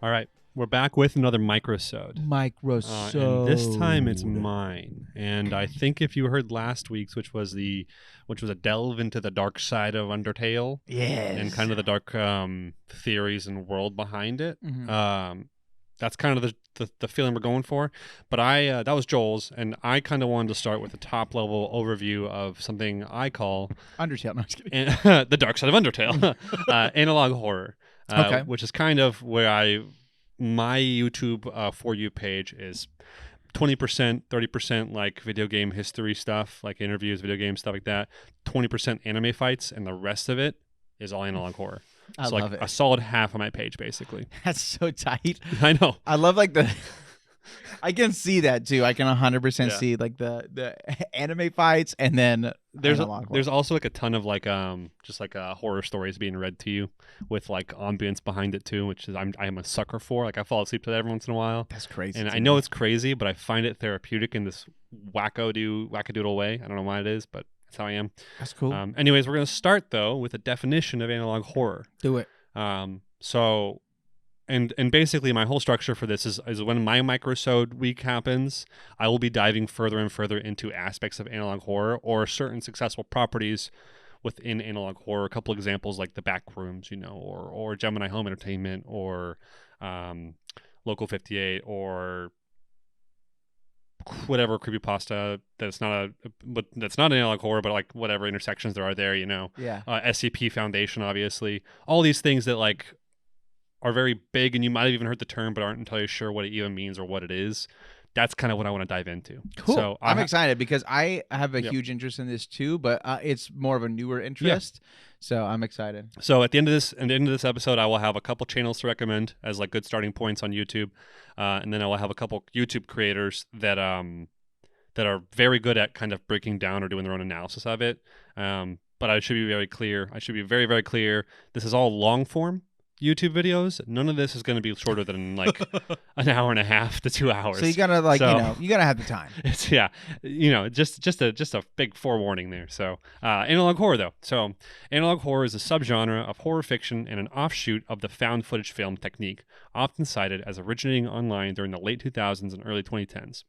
All right, we're back with another microsode. Microsode. And this time it's mine. And I think if you heard last week's, which was a delve into the dark side of Undertale, Yes. and kind of the dark theories and world behind it. Mhm. That's kind of the feeling we're going for. But that was Joel's, and I kind of wanted to start with a top level overview of something I call Undertale. No, I'm just kidding. the dark side of Undertale, analog horror. Okay. Which is kind of where my YouTube For You page is 20%, 30% like video game history stuff, like interviews, video game stuff like that. 20% anime fights, and the rest of it is all analog horror. I So love like it. a solid half of my page, basically. That's so tight. I know. I love like the. I can see that too. I can 100% Yeah. see like the anime fights and then There's analog also like a ton of like just like horror stories being read to you with like ambience behind it too, which is I'm a sucker for. Like I fall asleep to that every once in a while. That's crazy. And I know it's crazy, but I find it therapeutic in this wackadoodle way. I don't know why it is, but that's how I am. That's cool. Anyways, we're going to start though with a definition of analog horror. Do it. So basically my whole structure for this is when my microsode week happens, I will be diving further and further into aspects of analog horror or certain successful properties within analog horror. A couple examples like the back rooms, or Gemini Home Entertainment, or Local 58, or whatever creepypasta that's not analog horror, but like whatever intersections there are there, Yeah. SCP Foundation, obviously, all these things that like are very big, and you might have even heard the term but aren't entirely sure what it even means or what it is. That's kind of what I want to dive into. Cool. So I'm excited because I have a Yep. huge interest in this too, but it's more of a newer interest. So I'm excited. So at the end of this episode, I will have a couple channels to recommend as like good starting points on YouTube, and then I will have a couple YouTube creators that are very good at kind of breaking down or doing their own analysis of it. But I should be very clear. very, very clear. This is all long form YouTube videos. None of this is going to be shorter than like an hour and a half to 2 hours. So you gotta you gotta have the time. It's just a big forewarning there. So analog horror though. So analog horror is a subgenre of horror fiction and an offshoot of the found footage film technique, often cited as originating online during the late 2000s and early 2010s.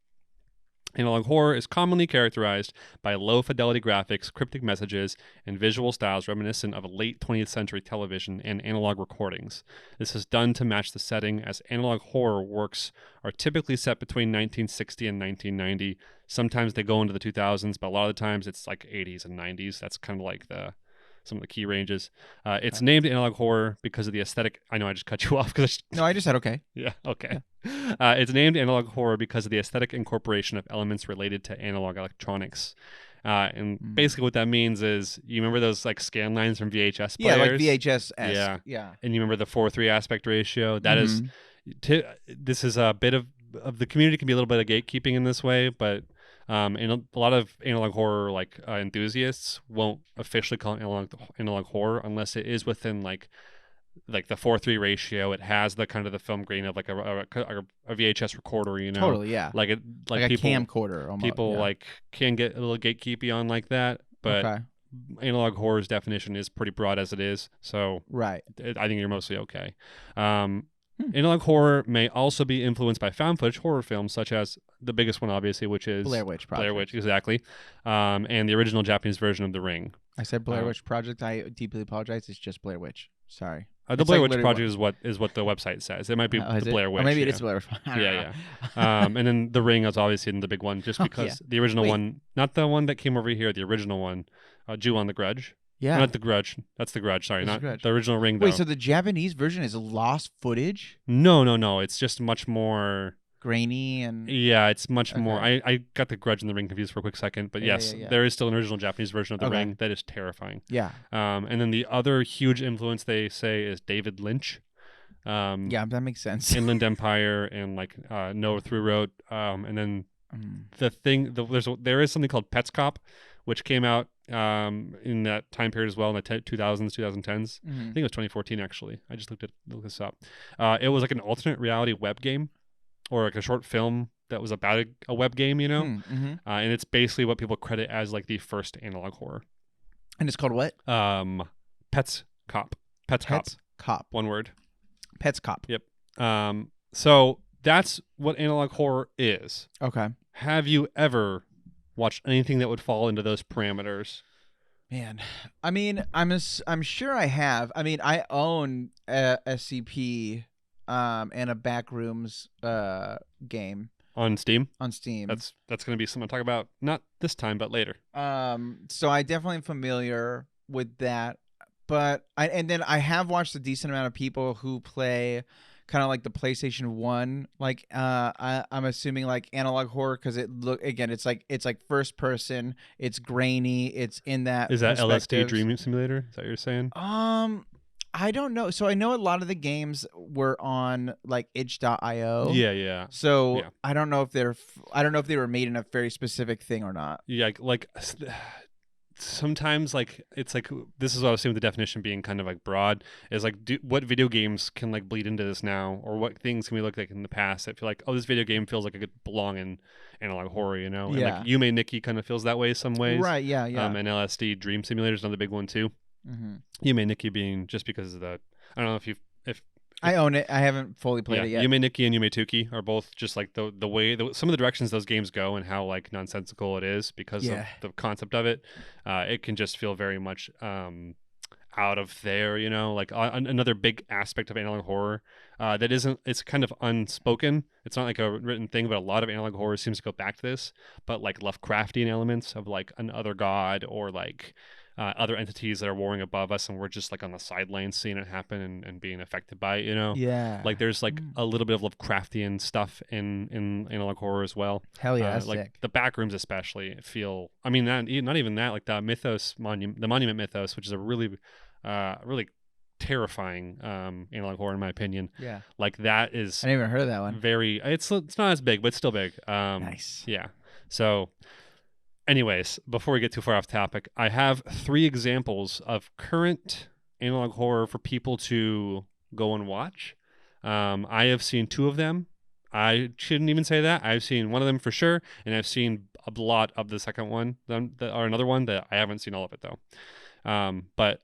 Analog horror is commonly characterized by low-fidelity graphics, cryptic messages, and visual styles reminiscent of late 20th century television and analog recordings. This is done to match the setting, as analog horror works are typically set between 1960 and 1990. Sometimes they go into the 2000s, but a lot of the times it's like 80s and 90s. That's kind of like some of the key ranges. It's named analog horror because of the aesthetic. I know I just cut you off because No, I just said okay. yeah, okay. It's named analog horror because of the aesthetic incorporation of elements related to analog electronics. And basically what that means is, you remember those like scan lines from VHS players? Yeah, like VHS. Yeah. And you remember the 4:3 aspect ratio? That is, this is a bit of the community can be a little bit of gatekeeping in this way, but and a lot of analog horror enthusiasts won't officially call it analog horror unless it is within like the 4:3 ratio. It has the kind of the film grain of like a VHS recorder, Totally, yeah. like a people, camcorder almost. people yeah. like can get a little gatekeepy on like that, but Okay. analog horror's definition is pretty broad as it is, so Right. I think you're mostly okay. Analog horror may also be influenced by found footage horror films, such as the biggest one, obviously, which is Blair Witch Project. Blair Witch, exactly, and the original Japanese version of The Ring. I said Blair Witch Project. I deeply apologize. It's just Blair Witch. Sorry. The It's Blair like Witch literally Project is what the website says. It might be the Blair Witch. Or maybe it yeah. is Blair Witch. I don't know. Yeah. And then The Ring is obviously the big one, just because the original one, not the one that came over here, the original one, Jew on the Grudge. Yeah. Not The Grudge. That's The Grudge. Sorry, That's not The Grudge. the original Ring. Though. Wait, so the Japanese version is lost footage? No. It's just much more grainy and yeah, it's much more. I got The Grudge and The Ring confused for a quick second, but yes, yeah. there is still an original Japanese version of The Ring that is terrifying. Yeah. And then the other huge influence they say is David Lynch. Yeah, that makes sense. Inland Empire and like No Through Road. And then there is something called Pets Cop, which came out in that time period as well, in the 2000s, 2010s. I think it was 2014 actually. I just looked this up. It was like an alternate reality web game, or like a short film that was about a web game, and it's basically what people credit as like the first analog horror. And it's called what? Pets Cop. Pets Cop. Cop. One word. Pets Cop. Yep. So that's what analog horror is. Okay. Have you ever watched anything that would fall into those parameters? Man, I mean, I'm sure I have. I mean, I own a SCP, and a Backrooms game On Steam? on Steam. That's going to be something to talk about, not this time, but later. So I definitely am familiar with that, but and then I have watched a decent amount of people who play kind of like the PlayStation 1, like I'm assuming like analog horror, because it's like first person, it's grainy, it's in that Is that LSD perspectives. Dream Simulator? Is that what you're saying? I don't know. So I know a lot of the games were on like itch.io. Yeah. So Yeah. I don't know if I don't know if they were made in a very specific thing or not. Yeah, sometimes like it's like this is what I was saying with the definition being kind of like broad is like what video games can like bleed into this now, or what things can we look like in the past that feel like, oh, this video game feels like it could belong in analog horror, you know? Yeah. And like Yume Nikki kind of feels that way some ways. Right, yeah. And LSD Dream Simulator is another big one too. Mm-hmm. Yume Nikki being just because of the, I don't know if I own it. I haven't fully played it yet. Yume Nikki and Yume Tuki are both just like the way some of the directions those games go and how like nonsensical it is because of the concept of it. It can just feel very much out of there, you know. Like another big aspect of analog horror that isn't, it's kind of unspoken. It's not like a written thing, but a lot of analog horror seems to go back to this. But like Lovecraftian elements of like an other god or like other entities that are warring above us, and we're just like on the sidelines seeing it happen and being affected by it, you know? Yeah. Like there's like a little bit of Lovecraftian stuff in analog horror as well. Hell yeah, that's like sick. the Backrooms especially feel, I mean, not even that, like the monument mythos, which is a really really terrifying analog horror in my opinion. Yeah. Like that is I never heard of that one. very, it's not as big, but it's still big. Nice. Yeah. So anyways, before we get too far off topic, I have 3 examples of current analog horror for people to go and watch. I have seen 2 of them. I shouldn't even say that. I've seen one of them for sure, and I've seen a lot of the second one, or another one that I haven't seen all of it though. But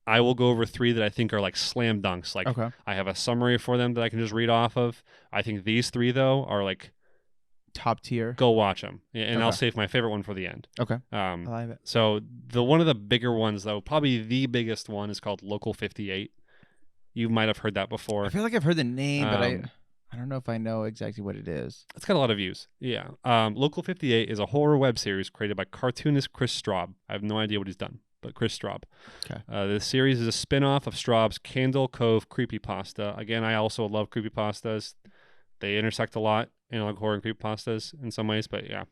I will go over 3 that I think are like slam dunks. Like Okay. I have a summary for them that I can just read off of. I think these 3 though are like Top tier. go watch them, and Okay. I'll save my favorite one for the end. Okay. I like it. So one of the bigger ones though, probably the biggest one, is called Local 58. You might have heard that before. I feel like I've heard the name, but I don't know if I know exactly what it is. It's got a lot of views. Yeah. Local 58 is a horror web series created by cartoonist Chris Straub. I have no idea what he's done, but Chris Straub. Okay. The series is a spin-off of Straub's Candle Cove creepypasta. Again, I also love creepypastas. They intersect a lot, analog horror and creepypastas in some ways, but yeah.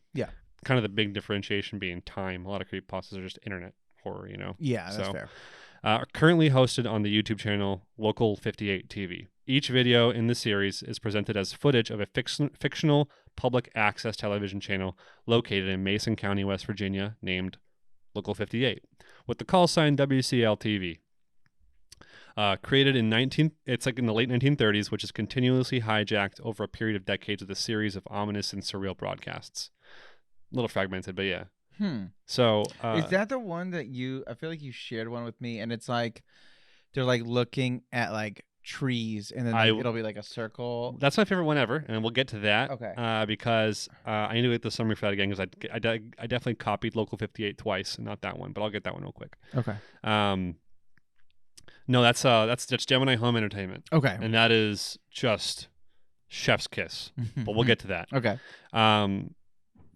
Kind of the big differentiation being time. A lot of creepypastas are just internet horror, you know? Yeah, that's fair. Currently hosted on the YouTube channel Local 58 TV. Each video in the series is presented as footage of a fictional public access television channel located in Mason County, West Virginia, named Local 58, with the call sign WCL TV. Created in it's like in the late 1930s, which is continuously hijacked over a period of decades with a series of ominous and surreal broadcasts. A little fragmented, but yeah. So is that the one that I feel like you shared one with me, and it's like they're like looking at like trees, and then it'll be like a circle. That's my favorite one ever, and we'll get to that. Okay. Because I need to get the summary for that again, because I definitely copied Local 58 twice, and not that one, but I'll get that one real quick. Okay. No, that's Gemini Home Entertainment. Okay. And that is just chef's kiss, but we'll get to that. Okay.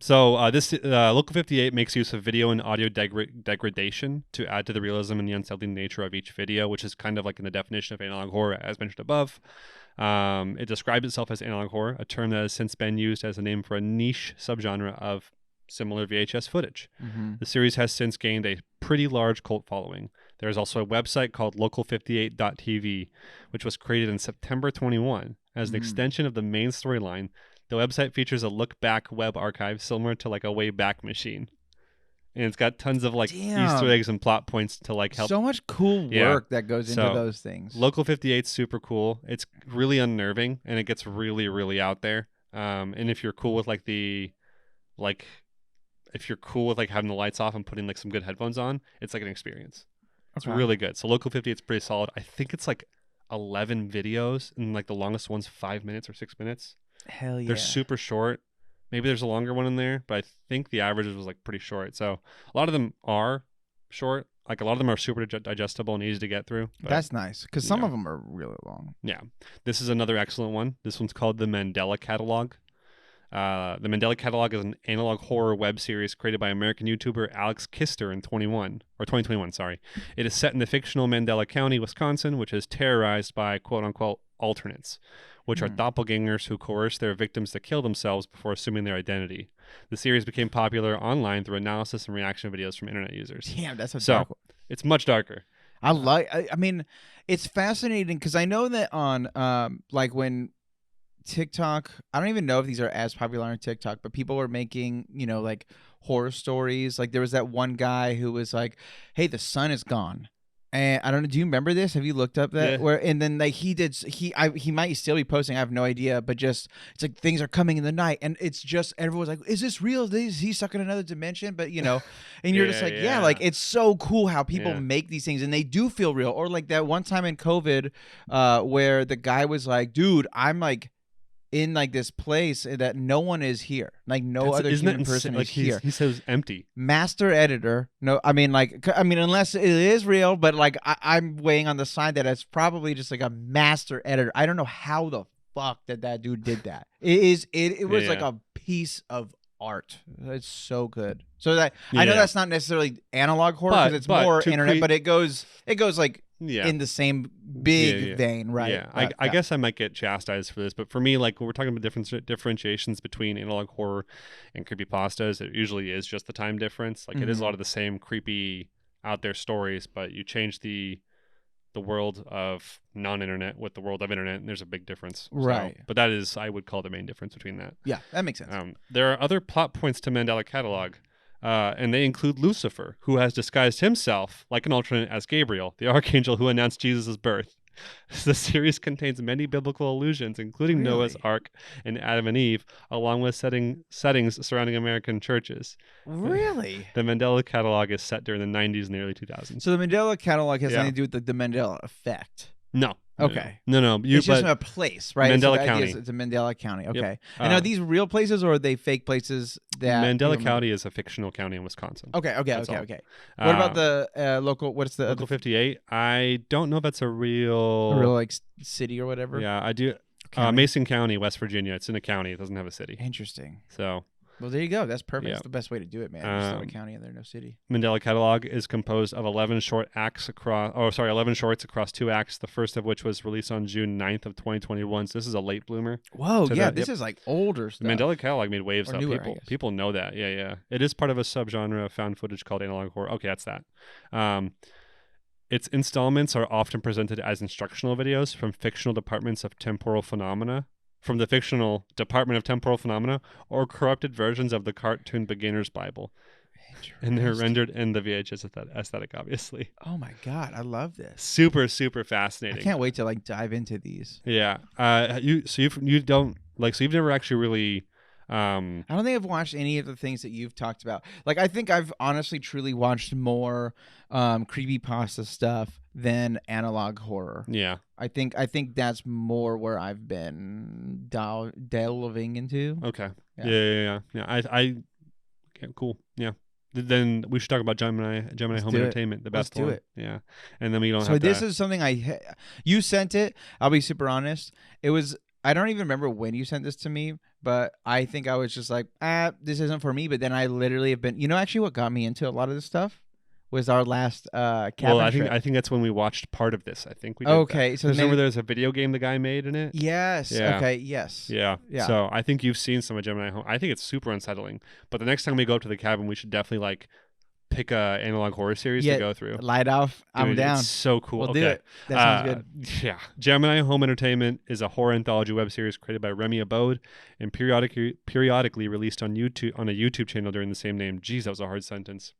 So this Local 58 makes use of video and audio degradation to add to the realism and the unsettling nature of each video, which is kind of like in the definition of analog horror, as mentioned above. It describes itself as analog horror, a term that has since been used as a name for a niche subgenre of similar VHS footage. The series has since gained a pretty large cult following. There is also a website called local58.tv, which was created in September 21 as an extension of the main storyline. The website features a look-back web archive similar to like a Wayback Machine. And it's got tons of like Easter eggs and plot points to like help. So much cool work that goes into those things. Local 58's super cool. It's really unnerving, and it gets really, really out there. And if you're cool with if you're cool with like having the lights off and putting like some good headphones on, it's like an experience. It's really good. So Local 58 is pretty solid. I think it's like 11 videos, and like the longest one's 5 minutes or 6 minutes. Hell yeah. They're super short. Maybe there's a longer one in there, but I think the average was like pretty short. So a lot of them are short. Like a lot of them are super digestible and easy to get through. But, That's nice because some of them are really long. yeah. This is another excellent one. This one's called The Mandela Catalog. The Mandela Catalog is an analog horror web series created by American YouTuber Alex Kister in 2021. Sorry, it is set in the fictional Mandela County, Wisconsin, which is terrorized by "quote unquote" alternates, which are doppelgangers who coerce their victims to kill themselves before assuming their identity. The series became popular online through analysis and reaction videos from internet users. Damn, that's so it's much darker. I mean, it's fascinating because I know that on like when TikTok, I don't even know if these are as popular on TikTok, but people were making, like horror stories. Like there was that one guy who was like, "Hey, the sun is gone." And I don't know, do you remember this? Have you looked up that? Yeah. And then like he might still be posting, I have no idea, but just it's like things are coming in the night and it's just everyone's like, "Is this real? Is he stuck in another dimension?" But and you're just like, yeah, like it's so cool how people make these things and they do feel real. Or like that one time in COVID, where the guy was like, "Dude, I'm like in like this place that no one is here, like other human person is here." He says empty. Master editor. No, I mean unless it is real, but like I'm weighing on the side that it's probably just like a master editor. I don't know how the fuck that dude did that. It was like a piece of art. It's so good. So that I know that's not necessarily analog horror because it's more internet, but it goes like in the same big vein, right? Yeah, I guess I might get chastised for this, but for me, like when we're talking about differentiations between analog horror and creepypastas, it usually is just the time difference. Like it is a lot of the same creepy out there stories, but you change the world of non-internet with the world of internet, and there's a big difference. Right. But that is, I would call the main difference between that. Yeah, that makes sense. There are other plot points to Mandela Catalog. And they include Lucifer, who has disguised himself like an alternate as Gabriel, the archangel who announced Jesus' birth. The series contains many biblical allusions, including Noah's Ark and Adam and Eve, along with settings surrounding American churches. Really? The Mandela Catalog is set during the 90s and the early 2000s. So the Mandela Catalog has nothing to do with the Mandela effect. No. Okay. No. It's just a place, right? Mandela County. It's a Mandela County. Okay. Yep. And are these real places or are they fake places? Mandela County is a fictional county in Wisconsin. Okay. What about the local? What's the local 58? I don't know if that's a real like city or whatever. Yeah, I do. Mason County, West Virginia. It's in a county. It doesn't have a city. Interesting. So. Well, there you go. That's perfect. That's the best way to do it, man. Just have a county and there's no city. Mandela Catalog is composed of 11 shorts across 2 acts, the first of which was released on June 9th of 2021. So this is a late bloomer. Whoa, yeah, this is like older stuff. The Mandela Catalog made waves up. Newer, People know that. Yeah. It is part of a subgenre of found footage called analog horror. Okay, that's that. Its installments are often presented as instructional videos from fictional departments of temporal phenomena. From the fictional Department of Temporal Phenomena, or corrupted versions of the cartoon Beginner's Bible. And they're rendered in the VHS aesthetic, obviously. Oh my God, I love this. Super, super fascinating. I can't wait to like dive into these. Yeah. You've never actually really. I don't think I've watched any of the things that you've talked about. Like, I think I've honestly, truly watched more creepypasta stuff than analog horror. Yeah. I think that's more where I've been delving into. Okay. Yeah. I okay, cool. Yeah. Then we should talk about Gemini Home Entertainment, the best one. Let's do it. Yeah. And then we don't have to. So this is something you sent it. I'll be super honest. It was, I don't even remember when you sent this to me, but I think I was just like, this isn't for me. But then I literally have been, actually what got me into a lot of this stuff was our last cabin trip. I think that's when we watched part of this. I think we did that. So remember there's a video game the guy made in it? Yes. Yeah. Okay, yes. Yeah. So I think you've seen some of Gemini Home. I think it's super unsettling. But the next time we go up to the cabin, we should definitely like pick a analog horror series to go through. Light off. I'm down. It's so cool. We'll do it. That sounds good. Yeah. Gemini Home Entertainment is a horror anthology web series created by Remy Abode and periodically released on a YouTube channel during the same name. Jeez, that was a hard sentence.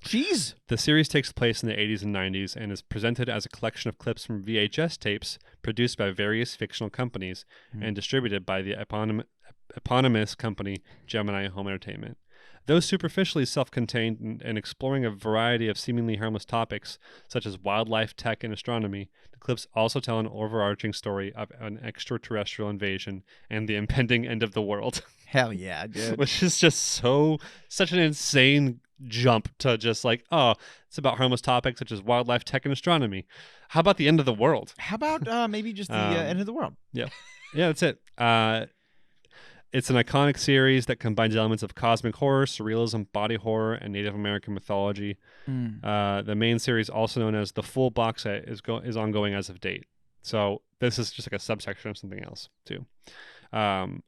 Jeez. The series takes place in the 80s and 90s and is presented as a collection of clips from VHS tapes produced by various fictional companies and distributed by the eponymous company Gemini Home Entertainment. Though superficially self-contained and exploring a variety of seemingly harmless topics, such as wildlife, tech, and astronomy, the clips also tell an overarching story of an extraterrestrial invasion and the impending end of the world, Hell yeah, dude. which is just such an insane jump to just like, oh, it's about harmless topics such as wildlife, tech, and astronomy. How about the end of the world? How about maybe just the end of the world? Yeah, that's it. It's an iconic series that combines elements of cosmic horror, surrealism, body horror, and Native American mythology. The main series, also known as the full box set, is ongoing as of date. So this is just like a subsection of something else too. You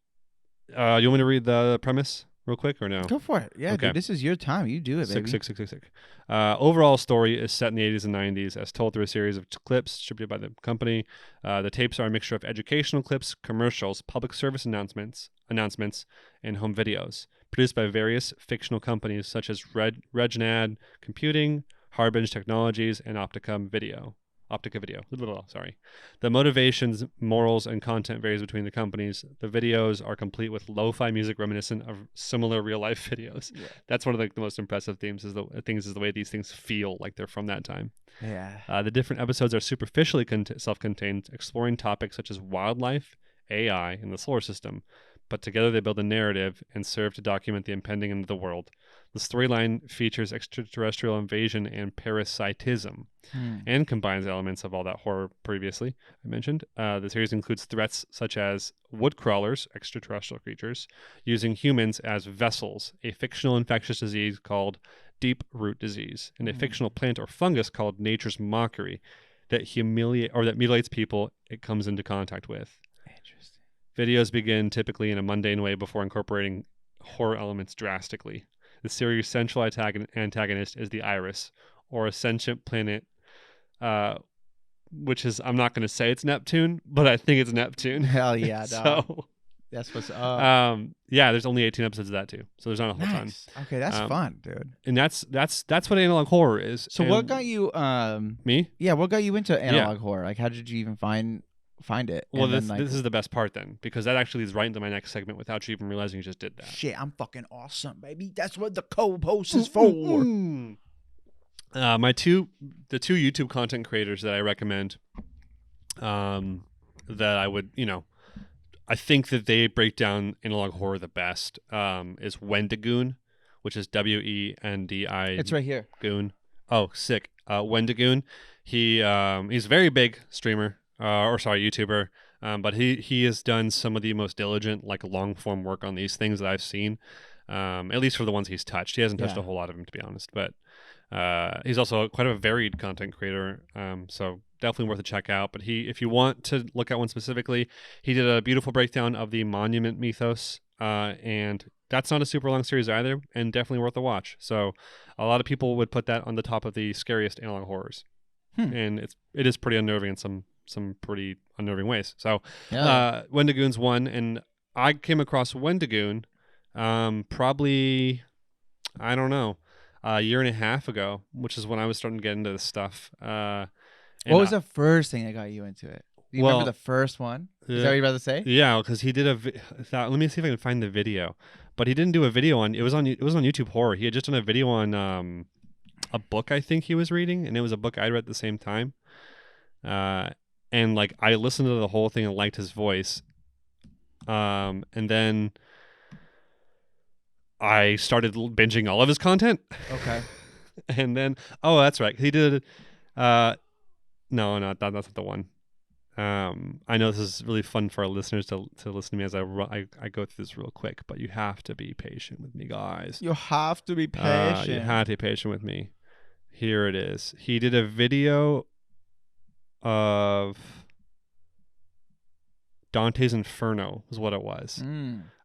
want me to read the premise real quick or no? Go for it. Yeah, Okay. dude. This is your time. You do it, baby. Sick. Overall story is set in the 80s and 90s, as told through a series of clips distributed by the company. The tapes are a mixture of educational clips, commercials, public service announcements, and home videos, produced by various fictional companies such as Regnad Computing, Harbinge Technologies, and Optica Video. Sorry. The motivations, morals, and content varies between the companies. The videos are complete with lo-fi music reminiscent of similar real-life videos. Yeah. That's one of the most impressive themes is the way these things feel like they're from that time. Yeah. The different episodes are superficially self-contained, exploring topics such as wildlife, AI, and the solar system, but together they build a narrative and serve to document the impending end of the world. The storyline features extraterrestrial invasion and parasitism, and combines elements of all that horror previously I mentioned. The series includes threats such as woodcrawlers, extraterrestrial creatures, using humans as vessels, a fictional infectious disease called deep root disease, and a fictional plant or fungus called nature's mockery that mutilates people it comes into contact with. Interesting. Videos begin typically in a mundane way before incorporating horror elements drastically. The series' central antagonist is the Iris, or a sentient planet, which is, I'm not going to say it's Neptune, but I think it's Neptune. Hell yeah, dog. So, that's what's up. there's only 18 episodes of that too, so there's not a whole ton. Okay, that's fun, dude. And that's what analog horror is. So what got you? Me? Yeah, what got you into analog horror? Like, how did you even find it? Well, this is the best part then, because that actually leads right into my next segment without you even realizing you just did that. Shit, I'm fucking awesome, baby. That's what the co-host is for. The two YouTube content creators that I recommend, that I would, I think that they break down analog horror the best, is Wendigoon, which is Wendi. It's right here. Goon. Oh, sick. Wendigoon. He's a very big streamer. YouTuber, but he has done some of the most diligent, like, long form work on these things that I've seen, at least for the ones he's touched. He hasn't touched a whole lot of them, to be honest, but he's also quite a varied content creator, so definitely worth a check out. But if you want to look at one specifically, he did a beautiful breakdown of the Monument mythos, and that's not a super long series either, and definitely worth a watch. So a lot of people would put that on the top of the scariest analog horrors, and it is pretty unnerving in some pretty unnerving ways. So Wendigoon's one, and I came across Wendigoon probably, I don't know, a year and a half ago, which is when I was starting to get into this stuff. What was the first thing that got you into it? Do you remember the first one? Is that what you're about to say? Yeah, because he did let me see if I can find the video. But he didn't do a video on it was on YouTube Horror. He had just done a video on a book I think he was reading, and it was a book I read at the same time. And like I listened to the whole thing and liked his voice, and then I started binging all of his content. Okay. And then that's right, he did. That's not the one. I know this is really fun for our listeners to listen to me as I go through this real quick, but you have to be patient with me, guys. You have to be patient. You have to be patient with me. Here it is. He did a video of Dante's Inferno is what it was.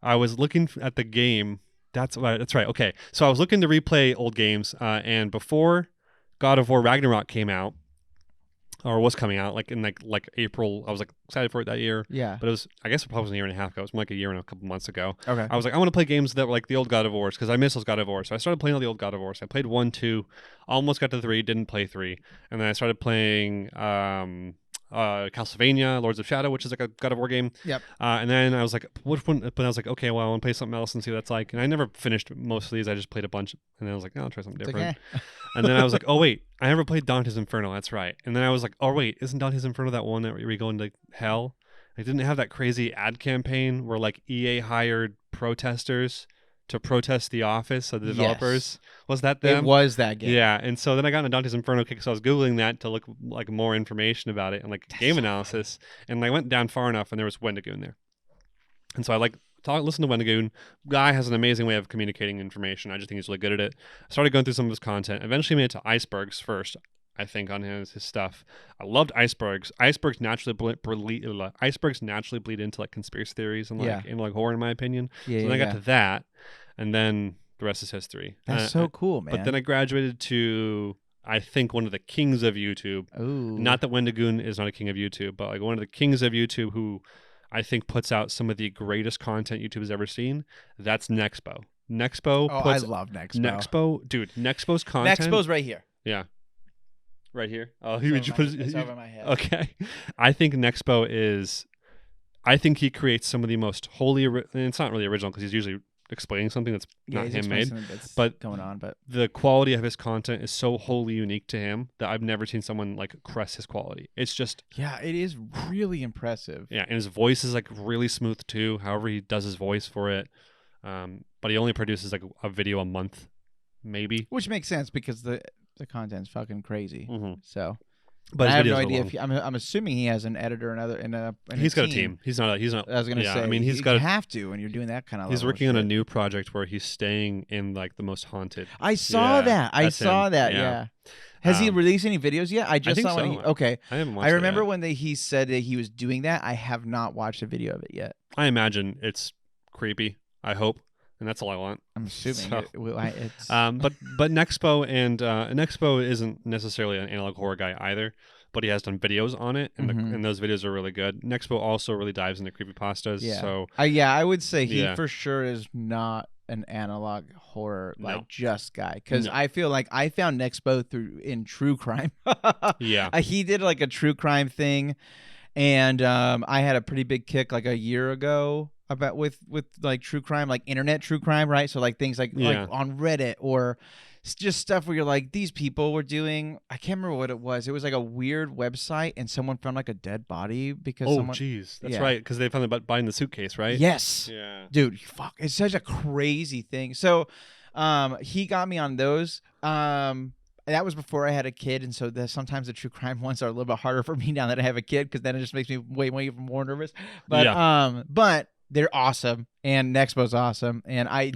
I was looking at the game. That's right. Okay, so I was looking to replay old games, and before God of War Ragnarok came out, or was coming out, like in like April, I was like excited for it that year. Yeah. But I guess it probably was a year and a half ago. It was more like a year and a couple months ago. Okay. I was like, I want to play games that were like the old God of Wars, because I miss those God of Wars. So I started playing all the old God of Wars. I played 1, 2, almost got to 3, didn't play 3, and then I started playing Castlevania, Lords of Shadow, which is like a God of War game. Yep. And then I was like, which one? But I was like, okay, well, I want to play something else and see what that's like. And I never finished most of these. I just played a bunch. And then I was like, oh, I'll try something It's different. okay. And then I was like, oh, wait, I never played Dante's Inferno. That's right. And then I was like, oh, wait, isn't Dante's Inferno that one where you go into hell? It didn't have that crazy ad campaign where like EA hired protesters to protest the office of the developers. Yes. Was that them? It was that game. Yeah, and so then I got into Dante's Inferno kick, so I was Googling that to look like more information about it and like game analysis. And I went down far enough and there was Wendigoon there. And so I listen to Wendigoon. Guy has an amazing way of communicating information. I just think he's really good at it. I started going through some of his content. Eventually made it to icebergs first, I think, on his stuff. I loved icebergs. Icebergs naturally bleed into like conspiracy theories and like and like horror, in my opinion. Yeah, so then I got to that, and then the rest is history. That's so cool, man. But then I graduated to, I think, one of the kings of YouTube. Ooh. Not that Wendigoon is not a king of YouTube, but like one of the kings of YouTube who I think puts out some of the greatest content YouTube has ever seen. That's Nexpo. Nexpo. Oh, I love Nexpo. Nexpo, dude. Nexpo's content. Nexpo's right here. Yeah. Right here. Oh, It's over my head. Okay. I think Nexpo is. I think he creates some of the most wholly. And it's not really original because he's usually explaining something that's not him made. But going on, but the quality of his content is so wholly unique to him that I've never seen someone like crest his quality. It's just it is really impressive. Yeah, and his voice is like really smooth too. However he does his voice for it, but he only produces like a video a month, maybe. Which makes sense because the content's fucking crazy. Mm-hmm. So. But I have no idea if I'm assuming he has an editor and he's got a team. He's not. I was gonna say. I mean, he's you got. Have to when you're doing that kind of. He's working on a new project where he's staying in like the most haunted. I saw that. I saw that. Yeah. Has he released any videos yet? I just saw so. when okay. I haven't watched. I remember it yet. when he said that he was doing that. I have not watched a video of it yet. I imagine it's creepy. I hope. And that's all I want. I'm assuming it's. But Nexpo and Nexpo isn't necessarily an analog horror guy either, but he has done videos on it, and and those videos are really good. Nexpo also really dives into creepypastas. Yeah. So I would say he for sure is not an analog horror just guy because I feel like I found Nexpo in true crime. Yeah. He did like a true crime thing, and I had a pretty big kick like a year ago about with like true crime, like internet true crime, right? So like things like on Reddit or just stuff where you're like, these people were doing, I can't remember what it was. It was like a weird website and someone found like a dead body because someone. Oh, jeez. That's right. Because they found about buying the suitcase, right? Yes. Yeah. Dude, fuck. It's such a crazy thing. So he got me on those. That was before I had a kid, and so sometimes the true crime ones are a little bit harder for me now that I have a kid because then it just makes me way more nervous. But but they're awesome, and Nexpo's awesome, and I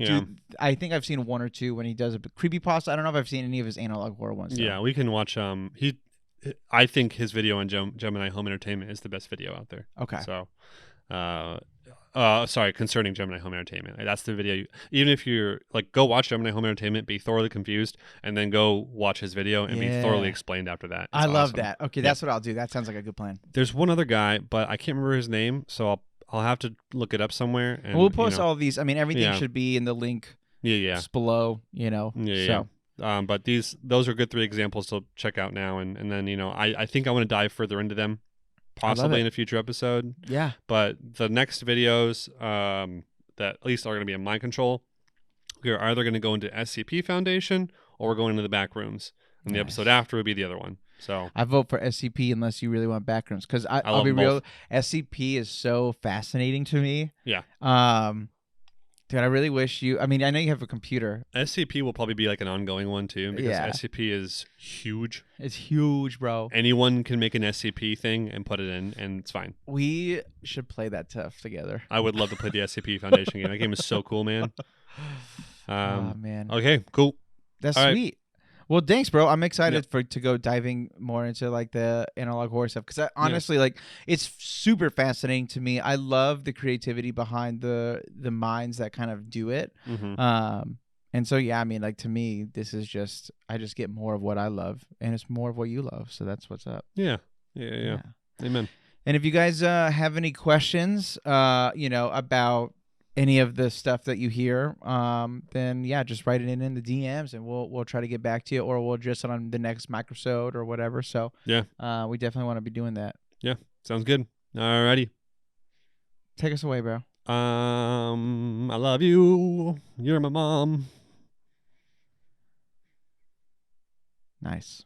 think I've seen one or two when he does a creepypasta. I don't know if I've seen any of his analog horror ones. Though. Yeah, we can watch. I think his video on Gemini Home Entertainment is the best video out there. Okay. So, sorry, concerning Gemini Home Entertainment. That's the video. Even if you're like, go watch Gemini Home Entertainment, be thoroughly confused, and then go watch his video and be thoroughly explained after that. I love that. Okay, that's what I'll do. That sounds like a good plan. There's one other guy, but I can't remember his name, so I'll have to look it up somewhere. And we'll post all these. I mean, everything should be in the link. Yeah. Below, But those are good 3 examples to check out now, and then I think I want to dive further into them, possibly in a future episode. Yeah. But the next videos that at least are going to be in my control, we're either going to go into SCP Foundation or we're going into the back rooms, and the episode after would be the other one. So I vote for SCP unless you really want backrooms because I'll be real. SCP is so fascinating to me. Yeah. Dude, I really wish you. I mean, I know you have a computer. SCP will probably be like an ongoing one too because SCP is huge. It's huge, bro. Anyone can make an SCP thing and put it in, and it's fine. We should play that tough together. I would love to play the SCP Foundation game. That game is so cool, man. Oh man. Okay, cool. That's all sweet. Right. Well, thanks, bro. I'm excited to go diving more into like the analog horror stuff because honestly, like, it's super fascinating to me. I love the creativity behind the minds that kind of do it. Mm-hmm. And so I mean, like, to me, this is just I just get more of what I love, and it's more of what you love. So that's what's up. Yeah. Amen. And if you guys have any questions, about any of the stuff that you hear, then just write it in the DMs and we'll try to get back to you, or we'll address it on the next microsode or whatever. So we definitely want to be doing that. Yeah, sounds good. Alrighty. Take us away, bro. I love you. You're my mom. Nice.